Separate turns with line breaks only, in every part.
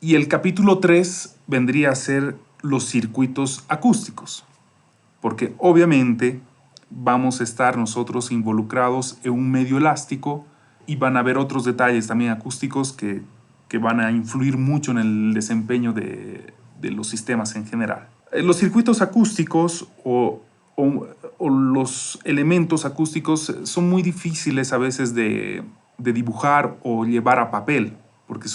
Y el capítulo 3 vendría a ser los circuitos acústicos, porque obviamente vamos a estar nosotros involucrados en un medio elástico y van a haber otros detalles también acústicos que van a influir mucho en el desempeño de los sistemas en general. Los circuitos acústicos o los elementos acústicos son muy difíciles a veces de dibujar o llevar a papel, porque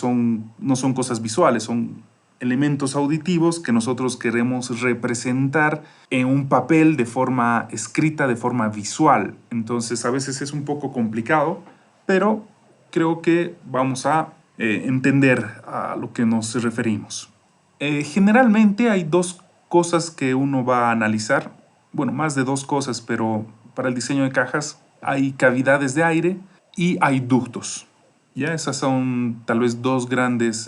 no son cosas visuales, son elementos auditivos que nosotros queremos representar en un papel de forma escrita, de forma visual. Entonces a veces es un poco complicado, pero creo que vamos a entender a lo que nos referimos. Generalmente hay dos cosas que uno va a analizar, bueno, más de dos cosas, pero para el diseño de cajas hay cavidades de aire y hay ductos. Ya, esas son tal vez dos grandes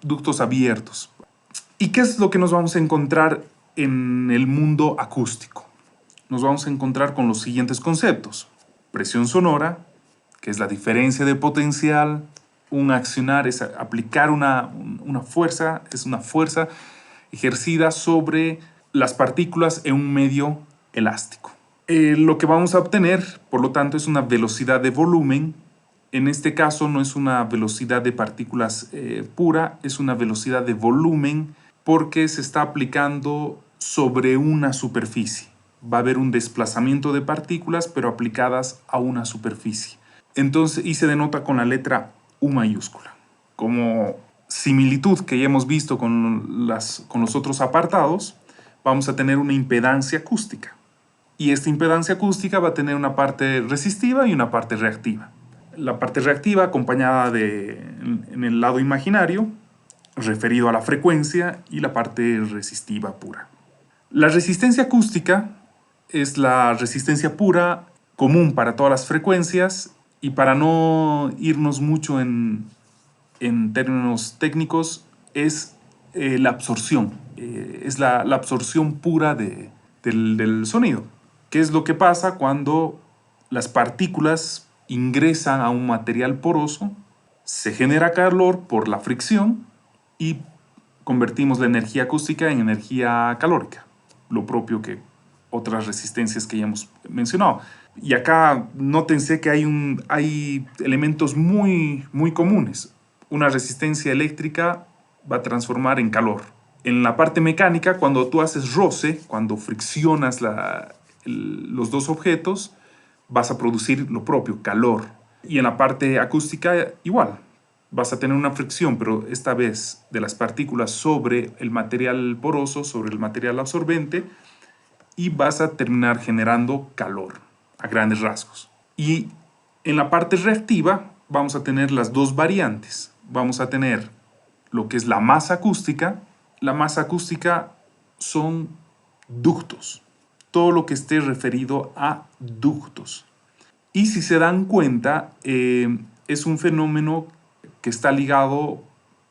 ductos abiertos. ¿Y qué es lo que nos vamos a encontrar en el mundo acústico? Nos vamos a encontrar con los siguientes conceptos. Presión sonora, que es la diferencia de potencial. Un accionar es aplicar una fuerza, es una fuerza ejercida sobre las partículas en un medio elástico. Lo que vamos a obtener, por lo tanto, es una velocidad de volumen. En este caso no es una velocidad de partículas pura, es una velocidad de volumen porque se está aplicando sobre una superficie. Va a haber un desplazamiento de partículas, pero aplicadas a una superficie. Entonces, y se denota con la letra U mayúscula. Como similitud que ya hemos visto con los otros apartados, vamos a tener una impedancia acústica. Y esta impedancia acústica va a tener una parte resistiva y una parte reactiva. La parte reactiva acompañada en el lado imaginario, referido a la frecuencia, y la parte resistiva pura. La resistencia acústica es la resistencia pura común para todas las frecuencias, y para no irnos mucho en términos técnicos, es la absorción. Es la absorción pura del sonido. ¿Qué es lo que pasa cuando las partículas ingresan a un material poroso? Se genera calor por la fricción y convertimos la energía acústica en energía calórica, lo propio que otras resistencias que ya hemos mencionado. Y acá nótense que hay elementos muy comunes. Una resistencia eléctrica va a transformar en calor. En la parte mecánica, cuando tú haces roce, cuando friccionas los dos objetos, vas a producir lo propio, calor. Y en la parte acústica, igual. Vas a tener una fricción, pero esta vez de las partículas sobre el material poroso, sobre el material absorbente, y vas a terminar generando calor a grandes rasgos. Y en la parte reactiva vamos a tener las dos variantes. Vamos a tener lo que es la masa acústica. La masa acústica son ductos. Todo lo que esté referido a ductos. Y si se dan cuenta, es un fenómeno que está ligado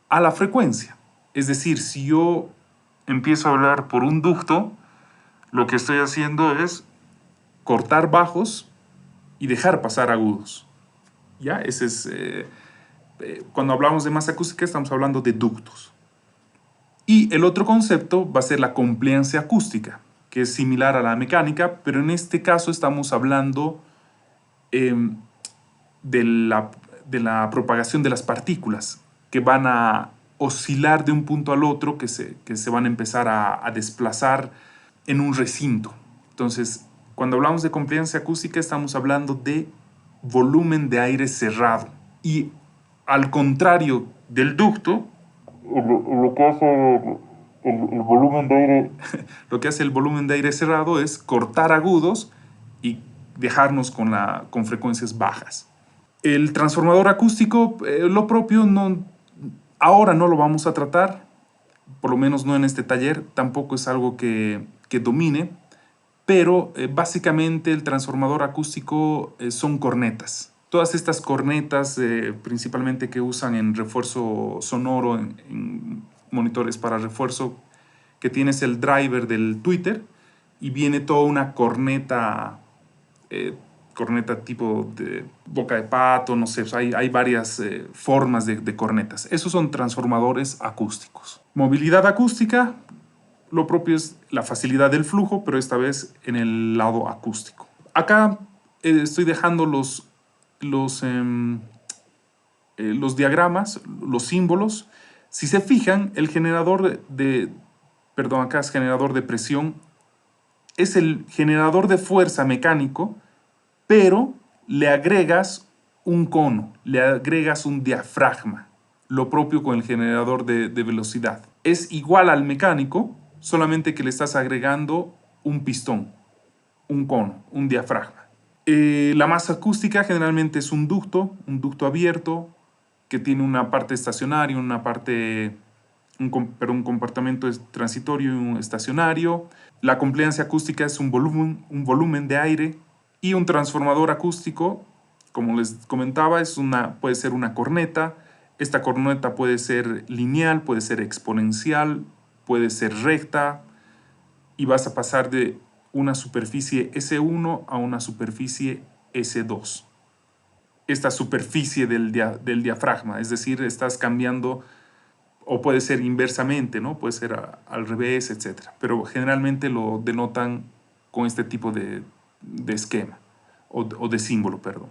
a la frecuencia. Es decir, si yo empiezo a hablar por un ducto, lo que estoy haciendo es cortar bajos y dejar pasar agudos. ¿Ya? Ese es, cuando hablamos de masa acústica estamos hablando de ductos. Y el otro concepto va a ser la compliancia acústica, que es similar a la mecánica, pero en este caso estamos hablando de la propagación de las partículas, que van a oscilar de un punto al otro, que se van a empezar a desplazar en un recinto. Entonces, cuando hablamos de compliancia acústica, estamos hablando de volumen de aire cerrado. Y al contrario del ducto, lo que hace el volumen de aire lo que hace el volumen de aire cerrado es cortar agudos y dejarnos con frecuencias bajas. El transformador acústico, lo propio, ahora no lo vamos a tratar, por lo menos no en este taller, tampoco es algo que domine, pero básicamente el transformador acústico son cornetas. Todas estas cornetas, principalmente que usan en refuerzo sonoro, en monitores para refuerzo, que tienes el driver del tweeter y viene toda una corneta corneta tipo de boca de pato, no sé, hay varias formas de cornetas. Esos son transformadores acústicos. Movilidad acústica, lo propio es la facilidad del flujo, pero esta vez en el lado acústico. Acá estoy dejando los diagramas, los símbolos. Si se fijan, el generador perdón, acá es generador de presión, es el generador de fuerza mecánico, pero le agregas un cono, le agregas un diafragma, lo propio con el generador de velocidad. Es igual al mecánico, solamente que le estás agregando un pistón, un cono, un diafragma. La masa acústica generalmente es un ducto abierto, que tiene una parte estacionaria, una parte, un comportamiento transitorio y un estacionario. La compliancia acústica es un volumen de aire, y un transformador acústico, como les comentaba, puede ser una corneta. Esta corneta puede ser lineal, puede ser exponencial, puede ser recta, y vas a pasar de una superficie S1 a una superficie S2. Esta superficie del diafragma, es decir, estás cambiando, o puede ser inversamente, ¿no? Puede ser al revés, etc. Pero generalmente lo denotan con este tipo de esquema, o de símbolo, perdón.